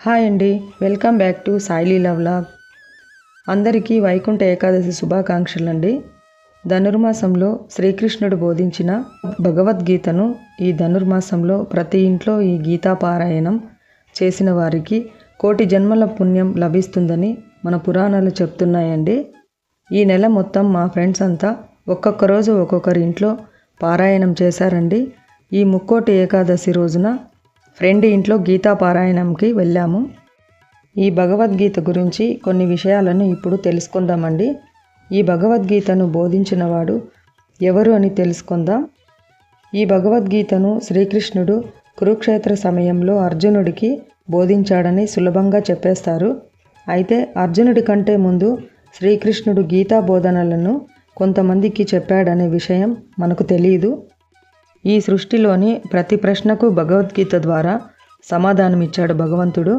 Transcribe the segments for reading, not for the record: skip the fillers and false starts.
Hi అండి, welcome back to Sai Leela vlog. అందరికీ వైకుంఠ ఏకాదశి శుభాకాంక్షలు అండి. ధనుర్మాసంలో శ్రీకృష్ణుడు బోధించిన భగవద్గీతను ఈ ధనుర్మాసంలో ప్రతి ఇంట్లో ఈ గీతా పారాయణం చేసిన వారికి కోటి జన్మల పుణ్యం లభిస్తుందని మన పురాణాలు చెప్తున్నాయండి. ఈ నెల మొత్తం మా ఫ్రెండ్స్ అంతా ఒక్కొక్క రోజు ఒక్కొక్కరి ఇంట్లో పారాయణం చేశారండి. ఈ ముక్కోటి ఏకాదశి రోజున ఫ్రెండ్ ఇంట్లో గీతా పారాయణంకి వెళ్ళాము. ఈ భగవద్గీత గురించి కొన్ని విషయాలను ఇప్పుడు తెలుసుకుందామండి. ఈ భగవద్గీతను బోధించినవాడు ఎవరు అని తెలుసుకుందాం. ఈ భగవద్గీతను శ్రీకృష్ణుడు కురుక్షేత్ర సమయంలో అర్జునుడికి బోధించాడని సులభంగా చెప్పేస్తారు. అయితే అర్జునుడి కంటే ముందు శ్రీకృష్ణుడు గీతా బోధనలను కొంతమందికి చెప్పాడనే విషయం మనకు తెలియదు. ఈ సృష్టిలోని ప్రతి ప్రశ్నకు భగవద్గీత ద్వారా సమాధానమిచ్చాడు భగవంతుడు.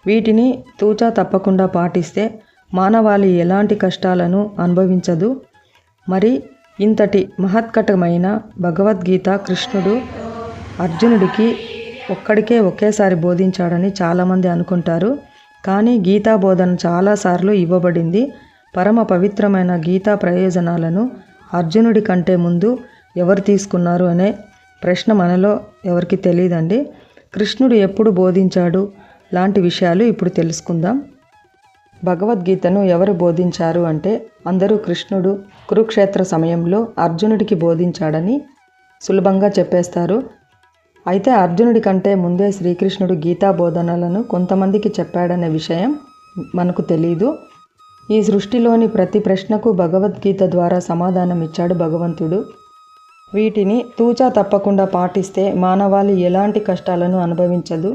వీటిని తూచా తప్పకుండా పాటిస్తే మానవాళి ఎలాంటి కష్టాలను అనుభవించదు. మరి ఇంతటి మహత్కటమైన భగవద్గీత కృష్ణుడు అర్జునుడికి ఒకేసారి బోధించాడని చాలామంది అనుకుంటారు. కానీ గీతా బోధన చాలాసార్లు ఇవ్వబడింది. పరమ పవిత్రమైన గీతా ప్రయోజనాలను అర్జునుడి కంటే ముందు ఎవరు తీసుకున్నారు అనే ప్రశ్న మనలో ఎవరికి తెలియదండి. కృష్ణుడు ఎప్పుడు బోధించాడు లాంటి విషయాలు ఇప్పుడు తెలుసుకుందాం. భగవద్గీతను ఎవరు బోధించారు అంటే అందరూ కృష్ణుడు కురుక్షేత్ర సమయంలో అర్జునుడికి బోధించాడని సులభంగా చెప్పేస్తారు. అయితే అర్జునుడి కంటే ముందే శ్రీకృష్ణుడు గీతా బోధనలను కొంతమందికి చెప్పాడనే విషయం మనకు తెలీదు. ఈ సృష్టిలోని ప్రతి ప్రశ్నకు భగవద్గీత ద్వారా సమాధానం ఇచ్చాడు భగవంతుడు. వీటిని తూచా తప్పకుండా పాటిస్తే మానవాళి ఎలాంటి కష్టాలను అనుభవించదు.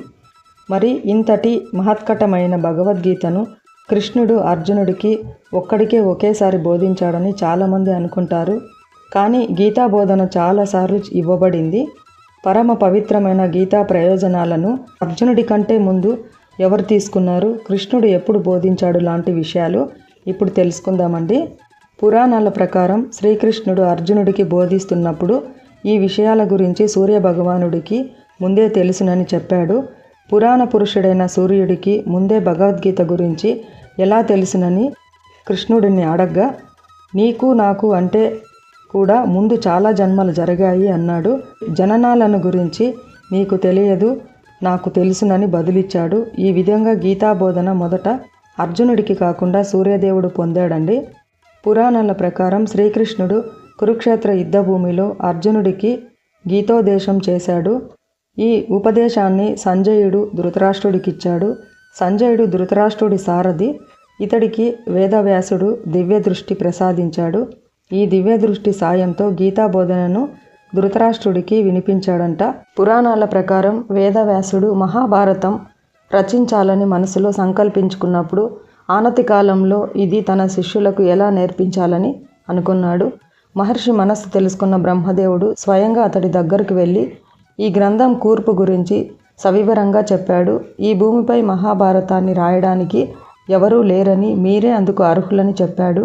మరి ఇంతటి మహత్కటమైన భగవద్గీతను కృష్ణుడు అర్జునుడికి ఒకేసారి బోధించాడని చాలామంది అనుకుంటారు. కానీ గీతా బోధన చాలాసార్లు ఇవ్వబడింది. పరమ పవిత్రమైన గీతా ప్రయోజనాలను అర్జునుడి కంటే ముందు ఎవరు తీసుకున్నారు, కృష్ణుడు ఎప్పుడు బోధించాడు లాంటి విషయాలు ఇప్పుడు తెలుసుకుందామండి. పురాణాల ప్రకారం శ్రీకృష్ణుడు అర్జునుడికి బోధిస్తున్నప్పుడు ఈ విషయాల గురించి సూర్యభగవానుడికి ముందే తెలుసునని చెప్పాడు. పురాణ పురుషుడైన సూర్యుడికి ముందే భగవద్గీత గురించి ఎలా తెలుసునని కృష్ణుడిని అడగ్గా, నీకు నాకు అంటే కూడా ముందు చాలా జన్మలు జరిగాయి అన్నాడు. జననాలను గురించి నీకు తెలియదు, నాకు తెలుసునని బదులిచ్చాడు. ఈ విధంగా గీతాబోధన మొదట అర్జునుడికి కాకుండా సూర్యదేవుడు పొందాడండి. పురాణాల ప్రకారం శ్రీకృష్ణుడు కురుక్షేత్ర యుద్ధభూమిలో అర్జునుడికి గీతోపదేశం చేశాడు. ఈ ఉపదేశాన్ని సంజయుడు ధృతరాష్ట్రుడికిచ్చాడు. సంజయుడు ధృతరాష్ట్రుడి సారథి. ఇతడికి వేదవ్యాసుడు దివ్యదృష్టి ప్రసాదించాడు. ఈ దివ్యదృష్టి సాయంతో గీతా బోధనను ధృతరాష్ట్రుడికి వినిపించాడంట. పురాణాల ప్రకారం వేదవ్యాసుడు మహాభారతం రచించాలని మనసులో సంకల్పించుకున్నప్పుడు ఆనతి కాలంలో ఇది తన శిష్యులకు ఎలా నేర్పించాలని అనుకున్నాడు. మహర్షి మనస్సు తెలుసుకున్న బ్రహ్మదేవుడు స్వయంగా అతడి దగ్గరకు వెళ్ళి ఈ గ్రంథం కూర్పు గురించి సవివరంగా చెప్పాడు. ఈ భూమిపై మహాభారతాన్ని రాయడానికి ఎవరూ లేరని, మీరే అందుకు అర్హులని చెప్పాడు.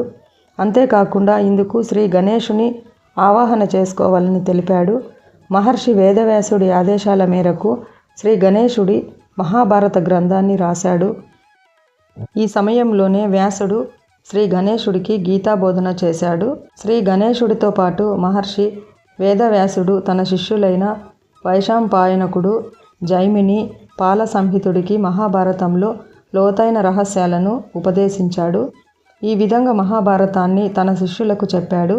అంతేకాకుండా ఇందుకు శ్రీ గణేశుని ఆవాహన చేసుకోవాలని తెలిపాడు. మహర్షి వేదవ్యాసుడి ఆదేశాల మేరకు శ్రీ గణేశుడి మహాభారత గ్రంథాన్ని రాశాడు. ఈ సమయంలోనే వ్యాసుడు శ్రీ గణేశుడికి గీతా బోధన చేశాడు. శ్రీ గణేశుడితో పాటు మహర్షి వేదవ్యాసుడు తన శిష్యులైన వైశంపాయనకుడు, జైమిని, పాల సంహితుడికి మహాభారతంలో లోతైన రహస్యాలను ఉపదేశించాడు. ఈ విధంగా మహాభారతాన్ని తన శిష్యులకు చెప్పాడు.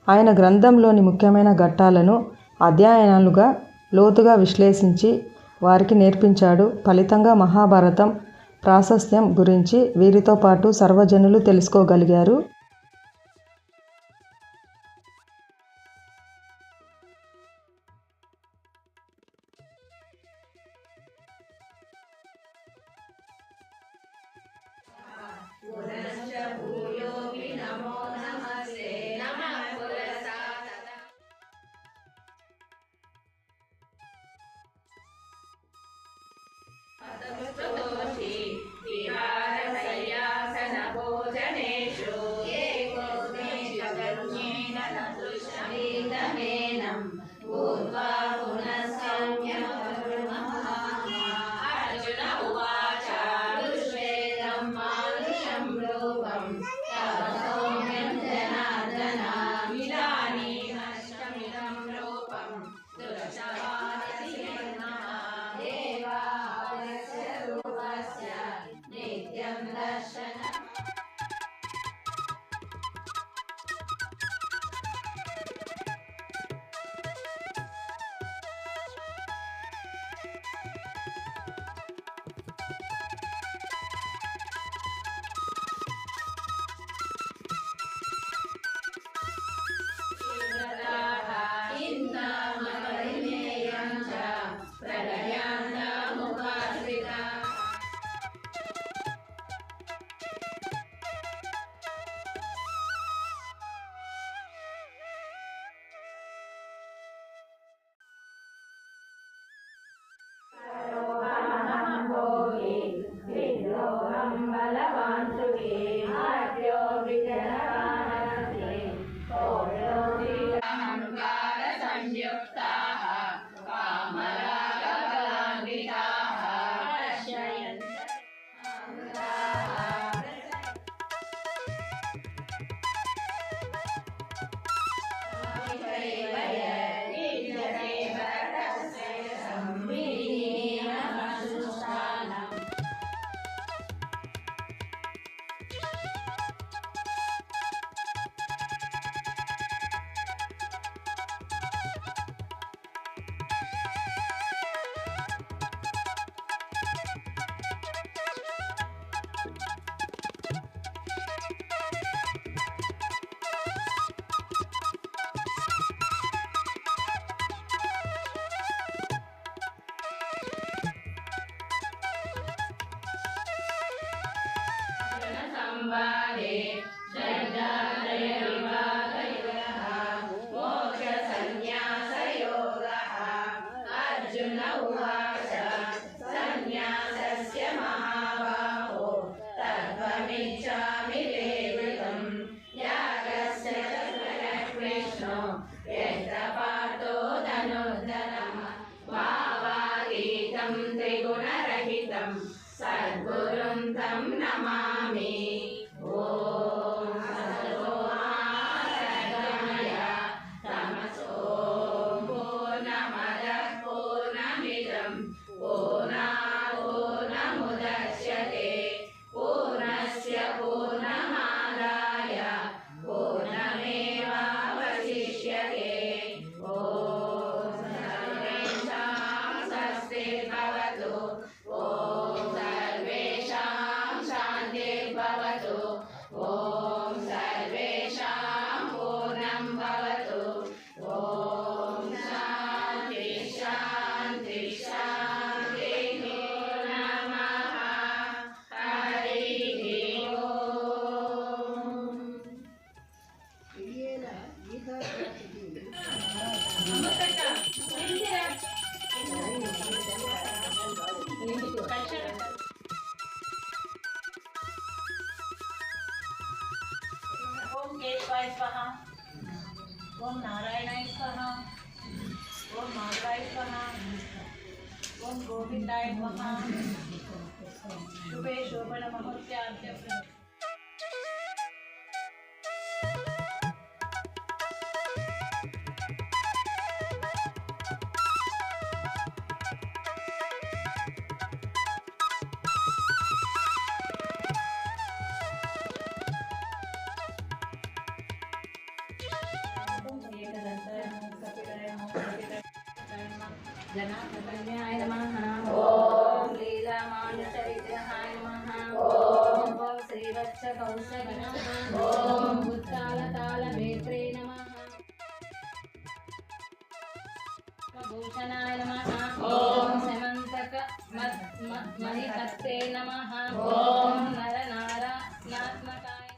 ఆయన గ్రంథంలోని ముఖ్యమైన ఘట్టాలను అధ్యయనాలుగా లోతుగా విశ్లేషించి వారికి నేర్పించాడు. ఫలితంగా మహాభారతం ప్రాశస్త్యం గురించి వీరితో పాటు సర్వజనులు తెలుసుకోగలిగారు. सद्गुरुं तं नमामि। ॐ सद्गुरुगमय तमसो पूर्णमदः पूर्णमिदं पूर्णात् पूर्णमुदच्यते पूर्णस्य पूर्णमादाय पूर्णमेवावशिष्यते। ॐ सर्वेषां स्वस्तिर्भवतु। ॐ सर्वेषां शान्तिर्भवतु। ॐ सर्वेषां पूर्णं भवतु। ॐ शान्ति शान्ति शान्तिः। नमः हरिः ओम्। ओम केशवाय स्वाहा, ओम नारायणाय स्वाहा, ओम माधवाय स्वाहा, ओम गोविंदाय स्वाहा। शुभे शोभन मुहूर्त्याद्य जनार्दनाय नमः। ॐ लीलामानसविग्रहाय नमः। ॐ श्रीवत्सकौशले नमः। ॐ उत्तालतालभेत्रे नमः। भूषणाय नमः। ॐ समन्तक मणिहस्ते नमः। ॐ नरनारायणात्मकाय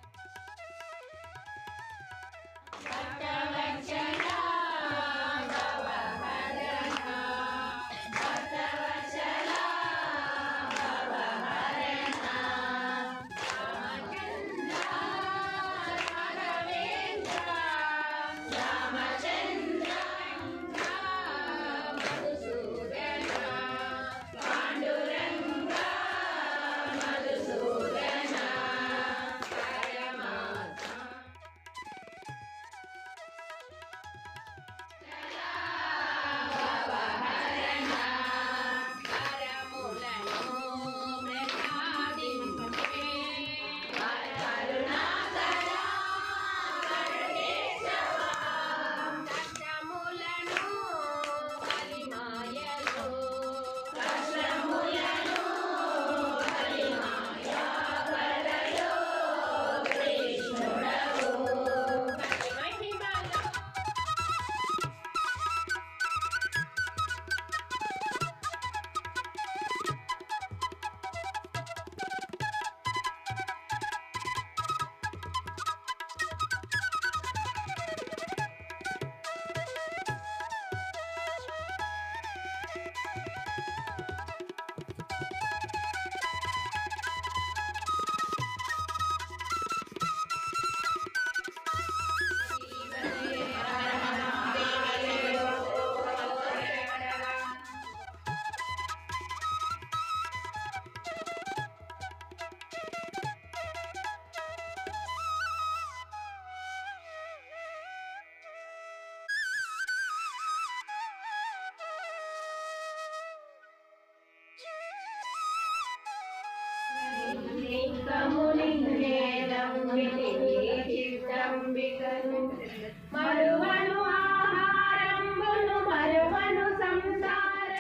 మరువను ఆహారంబును మరువను సంసార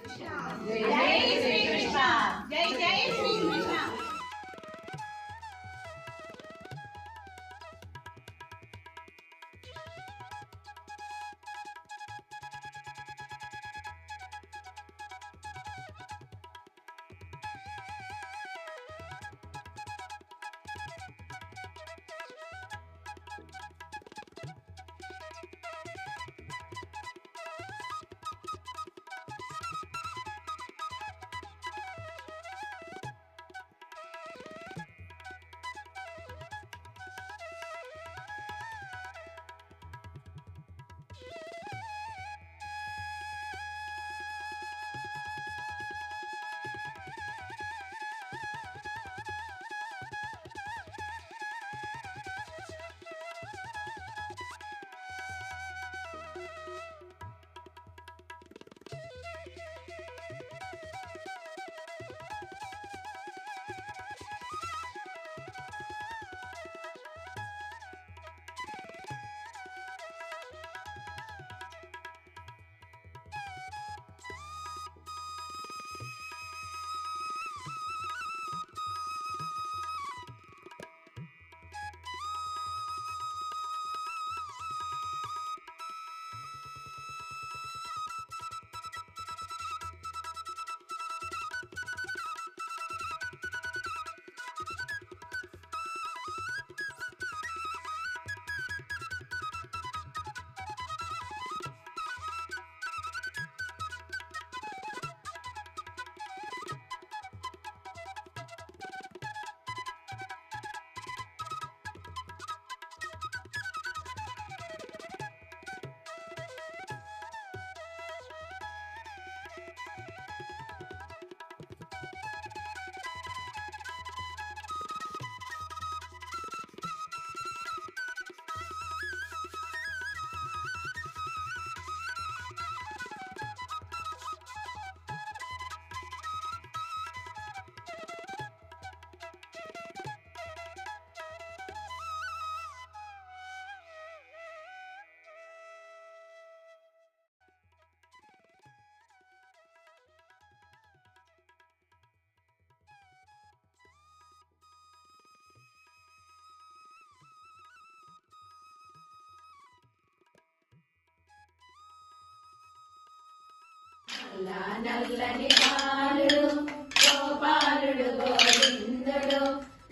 జై శ్రీకృష్ణ. జై జై శ్రీకృష్ణ. నల్లని బాలుడు గోపాలుడు గోవిందుడు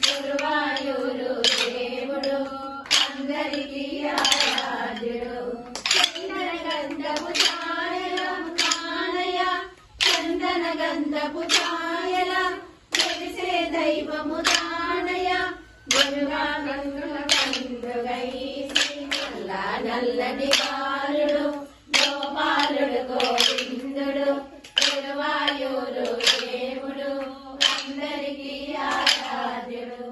గురువాయూరు దేవుడు అందరికీ ఆరాధ్యుడు. చందన గంధపు ఛాయల కానయ్య చందన గంధపు ఛాయల తెలిసే దైవము దానయ్య గురుగా కన్నుల కందుగై నల్లని బాలుడు గోపాలుడు గోవిందుడు గురువాయూరు దేవుడు అందరికీ ఆరాధ్యుడు.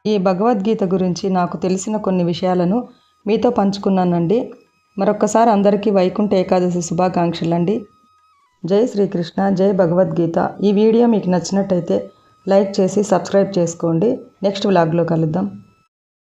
ఈ భగవద్గీత గురించి నాకు తెలిసిన కొన్ని విషయాలను మీతో పంచుకున్నానండి. మరొక్కసారి అందరికీ వైకుంఠ ఏకాదశి శుభాకాంక్షలండి. జై శ్రీకృష్ణ, జై భగవద్గీత. ఈ వీడియో మీకు నచ్చినట్టయితే లైక్ చేసి సబ్స్క్రైబ్ చేసుకోండి. నెక్స్ట్ వ్లాగ్లో కలుద్దాం.